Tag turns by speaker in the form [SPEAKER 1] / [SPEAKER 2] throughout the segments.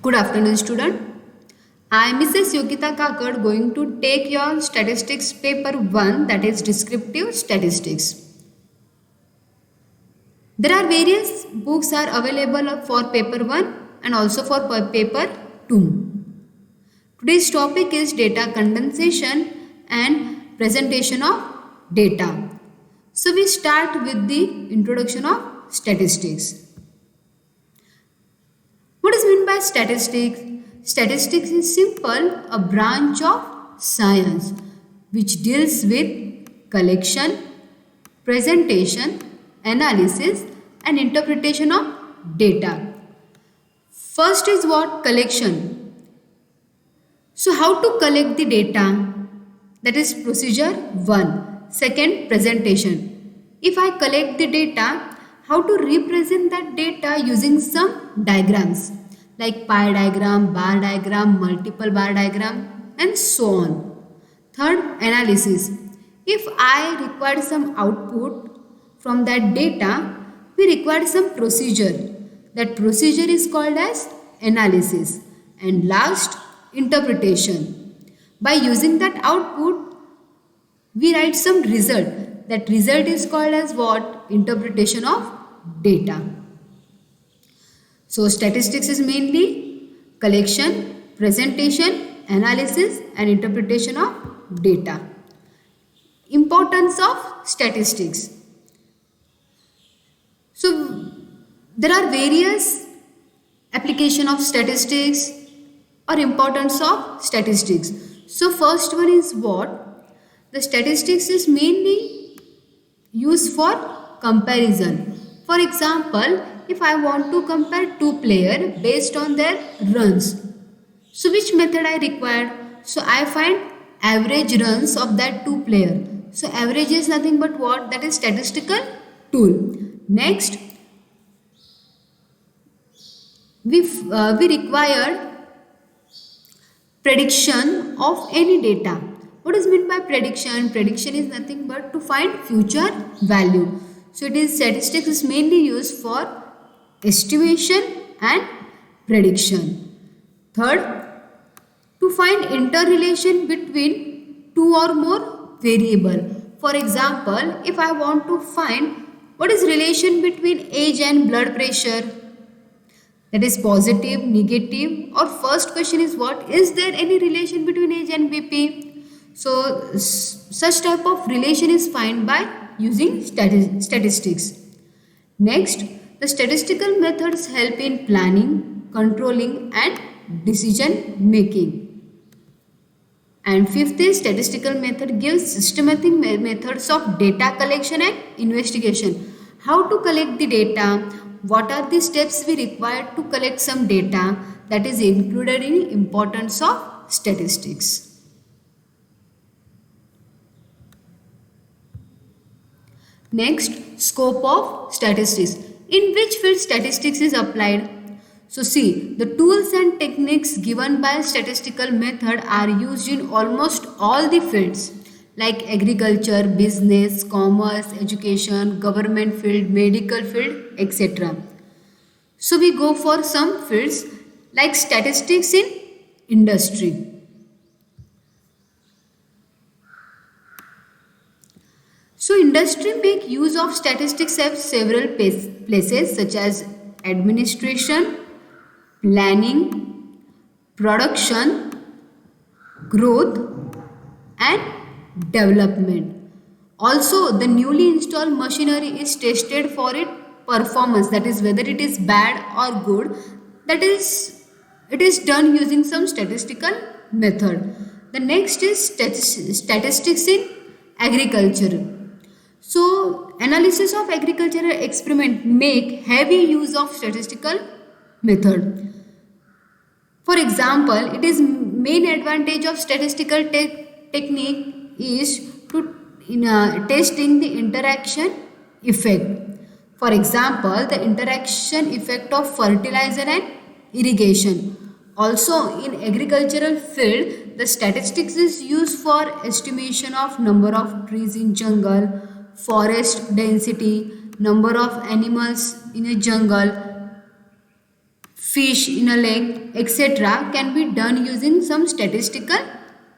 [SPEAKER 1] Good afternoon, student. I am Mrs. Yogita Kakad going to take your statistics paper 1, that is descriptive statistics. There are various books are available for paper 1 and also for paper 2. Today's topic is data condensation and presentation of data. So we start with the introduction of statistics. What is meant by statistics? Statistics is simple, a branch of science which deals with collection, presentation, analysis and interpretation of data. First is what? Collection. So how to collect the data? That is procedure 1. Second, presentation. If I collect the data, how to represent that data using some diagrams like pie diagram, bar diagram, multiple bar diagram and so on. Third, analysis. If I require some output from that data, we require some procedure. That procedure is called as analysis. And last, interpretation. By using that output, we write some result. That result is called as what? Interpretation of data. So statistics is mainly collection, presentation, analysis and interpretation of data. Importance of statistics. So there are various application of statistics or importance of statistics. So first one is what? The statistics is mainly used for comparison. For example, if I want to compare two players based on their runs, so which method I require? So I find average runs of that two player. So average is nothing but what? That is statistical tool. Next, we require prediction of any data. What is meant by prediction? Prediction is nothing but to find future value. So it is statistics is mainly used for estimation and prediction. Third, to find interrelation between two or more variable. For example, if I want to find what is relation between age and blood pressure, that is positive, negative, or first question is what? Is there any relation between age and BP? So such type of relation is found by using statistics. Next, the statistical methods help in planning, controlling and decision making. And fifth is statistical method gives systematic methods of data collection and investigation. How to collect the data? What are the steps we require to collect some data? That is included in importance of statistics. Next, scope of statistics. In which field statistics is applied? So see, the tools and techniques given by statistical method are used in almost all the fields like agriculture, business, commerce, education, government field, medical field, etc. So we go for some fields like statistics in industry. So industry make use of statistics at several places such as administration, planning, production, growth and development. Also, the newly installed machinery is tested for its performance, that is whether it is bad or good. That is, it is done using some statistical method. The next is statistics in agriculture. So, analysis of agricultural experiment make heavy use of statistical method. For example, it is main advantage of statistical technique is to testing the interaction effect. For example, the interaction effect of fertilizer and irrigation. Also, in agricultural field, the statistics is used for estimation of number of trees in jungle, forest density, number of animals in a jungle, fish in a lake, etc., can be done using some statistical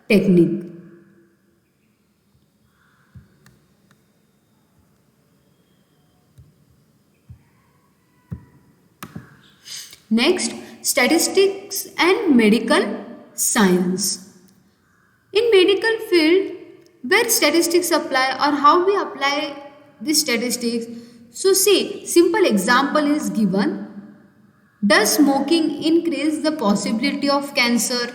[SPEAKER 1] technique. Next, statistics and medical science. In medical field, where statistics apply or how we apply these statistics. So see, simple example is given. Does smoking increase the possibility of cancer?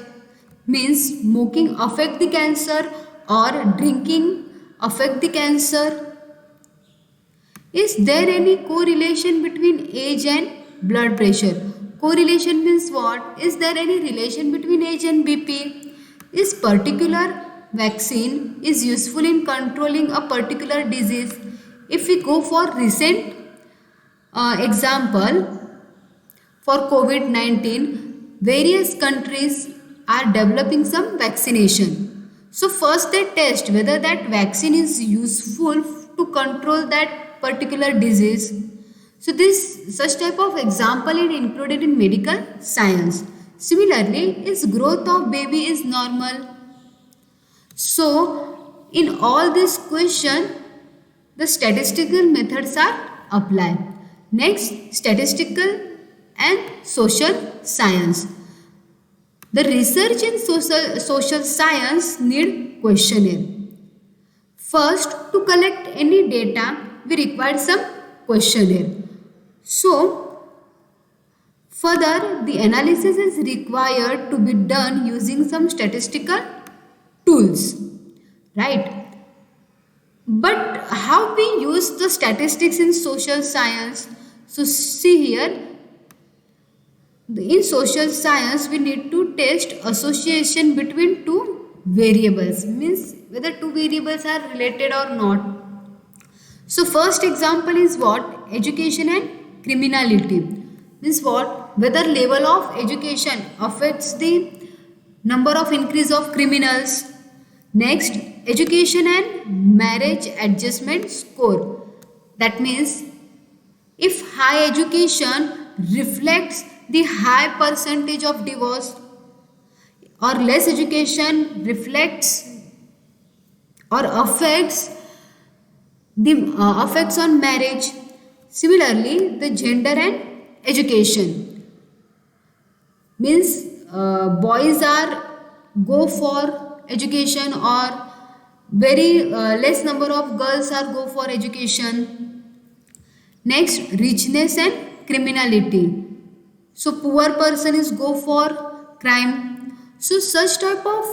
[SPEAKER 1] Means smoking affect the cancer or drinking affect the cancer? Is there any correlation between age and blood pressure? Correlation means what? Is there any relation between age and BP? Is particular vaccine is useful in controlling a particular disease? If we go for recent example, for COVID-19, various countries are developing some vaccination. So first they test whether that vaccine is useful to control that particular disease. So this such type of example is included in medical science. Similarly, is growth of baby is normal. So in all this question, the statistical methods are applied. Next, statistical and social science. The research in social science need questionnaire. First, to collect any data, we require some questionnaire. So, further, the analysis is required to be done using some statistical tools, right? But how we use the statistics in social science? So, see here, in social science, we need to test association between two variables, means whether two variables are related or not. So first example is what? Education and criminality. Means what? Whether level of education affects the number of increase of criminals. Next, education and marriage adjustment score. That means if high education reflects the high percentage of divorce or less education reflects or affects the effects on marriage. Similarly, the gender and education means boys are go for education or very less number of girls are go for education. Next, richness and criminality. So poor person is go for crime. So such type of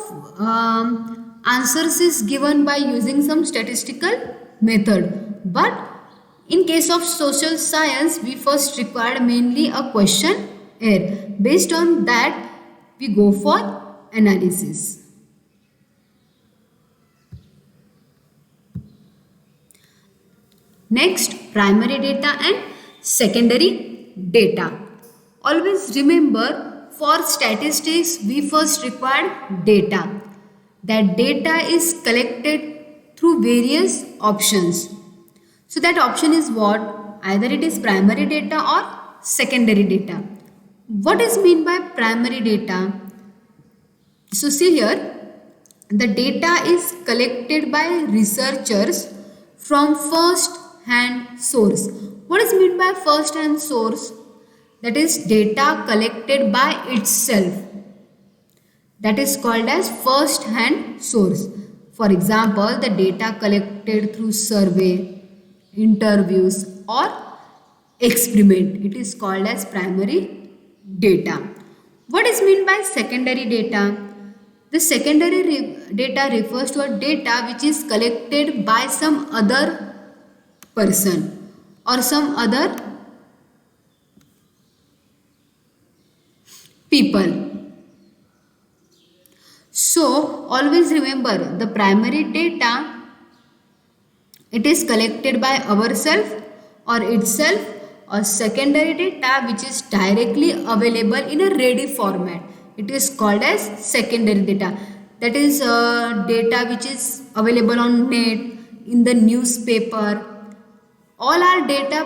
[SPEAKER 1] answers is given by using some statistical method. But in case of social science, we first require mainly a questionnaire. Based on that, we go for analysis. Next, primary data and secondary data. Always remember, for statistics, we first require data. That data is collected through various options. So that option is what? Either it is primary data or secondary data. What is mean by primary data? So see here, the data is collected by researchers from first hand source. What is mean by first hand source? That is data collected by itself. That is called as first hand source. For example, the data collected through survey, interviews or experiment. It is called as primary data. What is mean by secondary data? The secondary data refers to a data which is collected by some other person or some other people. So always remember, the primary data, it is collected by ourselves or itself, or secondary data which is directly available in a ready format. It is called as secondary data. That is data which is available on net, in the newspaper, all our data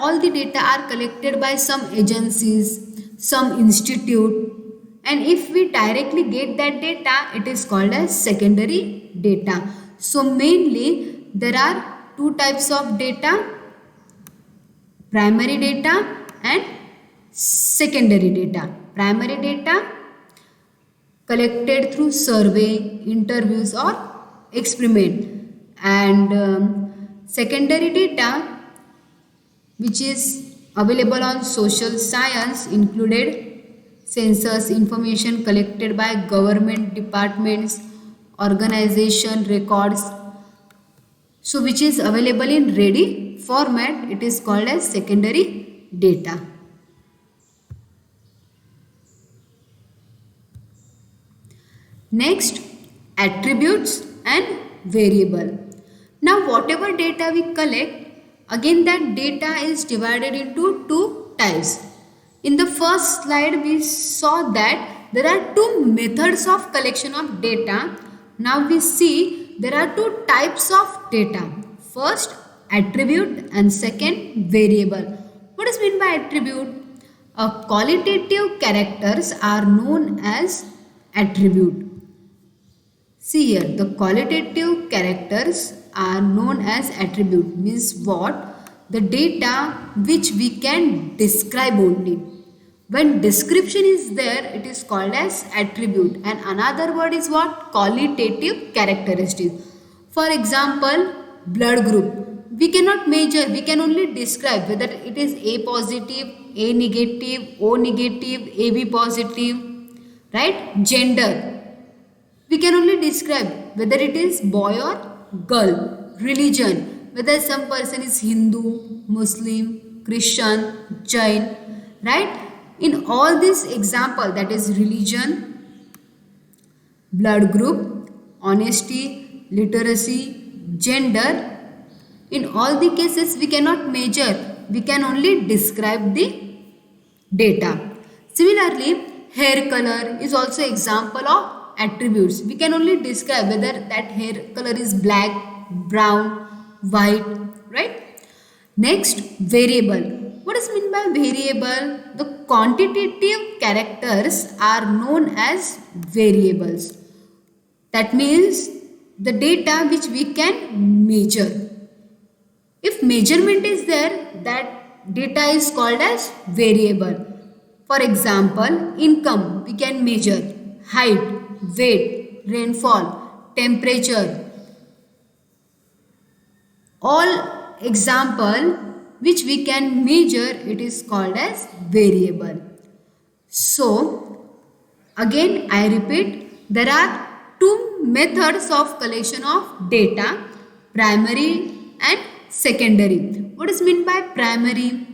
[SPEAKER 1] all the data are collected by some agencies, some institute, and if we directly get that data, it is called as secondary data. So mainly there are two types of data: primary data and secondary data. Primary data collected through survey, interviews or experiment, and secondary data which is available on social science included census information collected by government departments, organization records, so which is available in ready format, it is called as secondary data. Next, attributes and variable. Now whatever data we collect, again that data is divided into two types. In the first slide we saw that there are two methods of collection of data. Now we see there are two types of data. First, attribute, and second, variable. What is meant by attribute? Qualitative characters are known as attribute. See here, the qualitative characters are known as attribute. Means what? The data which we can describe only. When description is there, it is called as attribute. And another word is what? Qualitative characteristics. For example, blood group. We cannot measure, we can only describe whether it is A positive, A negative, O negative, AB positive, right? Gender. We can only describe whether it is boy or girl. Religion, whether some person is Hindu, Muslim, Christian, Jain, right? In all this example, that is religion, blood group, honesty, literacy, gender, in all the cases we cannot measure, we can only describe the data. Similarly, hair color is also example of attributes. We can only describe whether that hair color is black, brown, white, right? Next, variable. What is meant by variable? The quantitative characters are known as variables. That means the data which we can measure. If measurement is there, that data is called as variable. For example, income we can measure, height, weight, rainfall, temperature. All example which we can measure, it is called as variable. So again I repeat, there are two methods of collection of data, primary and secondary. What is meant by primary?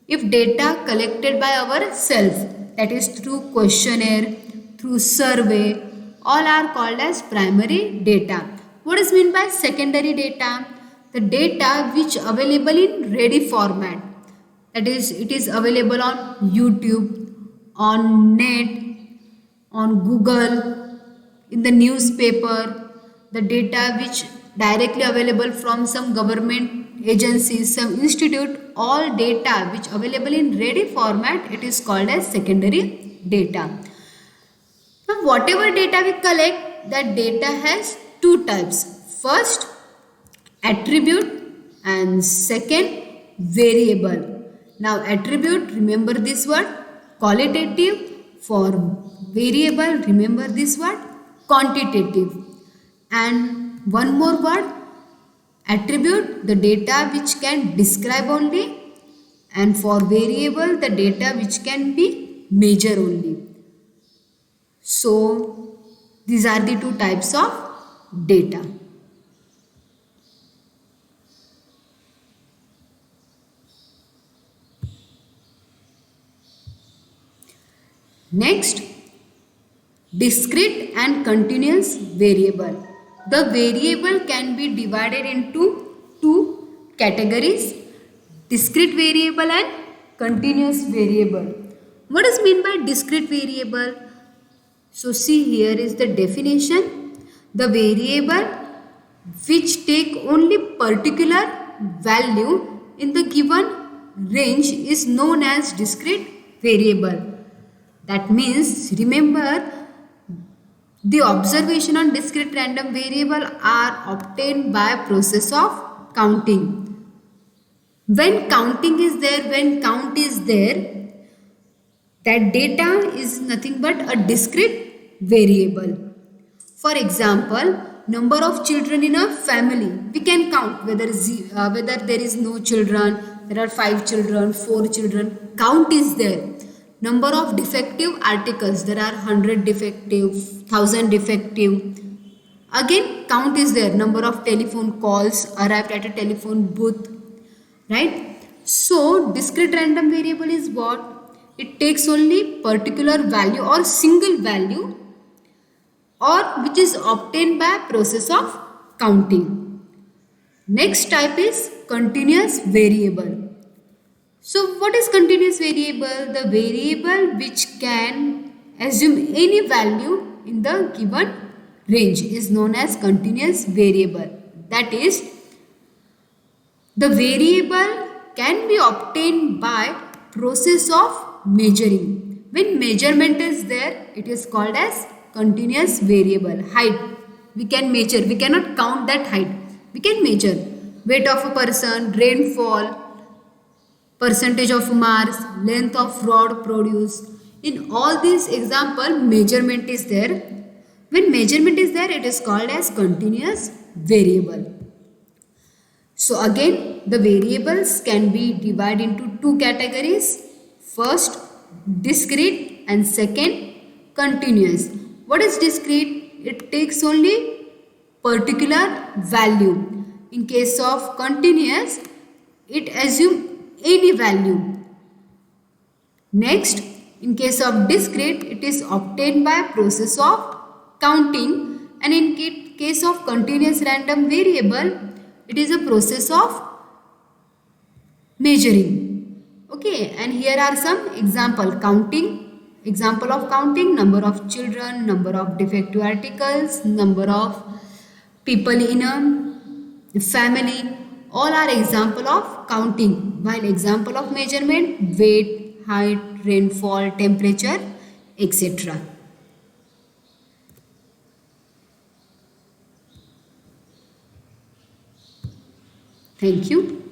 [SPEAKER 1] If data collected by ourselves, that is through questionnaire, through survey, all are called as primary data. What is meant by secondary data? The data which available in ready format, that is it is available on YouTube, on net, on Google, in the newspaper, the data which directly available from some government agencies, some institute, all data which available in ready format, it is called as secondary data. Now whatever data we collect, that data has two types. First, attribute, and second, variable. Now attribute, remember this word, qualitative. For variable, remember this word, quantitative. And one more word, attribute, the data which can describe only, and for variable, the data which can be measured only. So these are the two types of data. Next, discrete and continuous variable. The variable can be divided into two categories, discrete variable and continuous variable. What is meant by discrete variable? So see, here is the definition. The variable which take only particular value in the given range is known as discrete variable. That means, remember, the observation on discrete random variable are obtained by process of counting. When counting is there, when count is there, that data is nothing but a discrete variable. For example, number of children in a family. We can count whether there is no children, there are 5 children, 4 children. Count is there. Number of defective articles. There are 100 defective, 1000 defective. Again, count is there. Number of telephone calls arrived at a telephone booth. Right? So, discrete random variable is what? It takes only particular value or single value, or which is obtained by process of counting. Next type is continuous variable. So what is continuous variable? The variable which can assume any value in the given range is known as continuous variable. That is, the variable can be obtained by process of measuring. When measurement is there, it is called as continuous variable. Height, we can measure. We cannot count that height. We can measure. Weight of a person, rainfall, percentage of mass, length of rod produced. In all these example, measurement is there. When measurement is there, it is called as continuous variable. So again, the variables can be divided into two categories. First, discrete, and second, continuous. What is discrete? It takes only particular value. In case of continuous, it assumes any value. Next, in case of discrete, it is obtained by process of counting, and in case of continuous random variable, it is a process of measuring. Okay, and here are some example counting. Example of counting: number of children, number of defective articles, number of people in a family. All are example of counting. While example of measurement: weight, height, rainfall, temperature, etc. Thank you.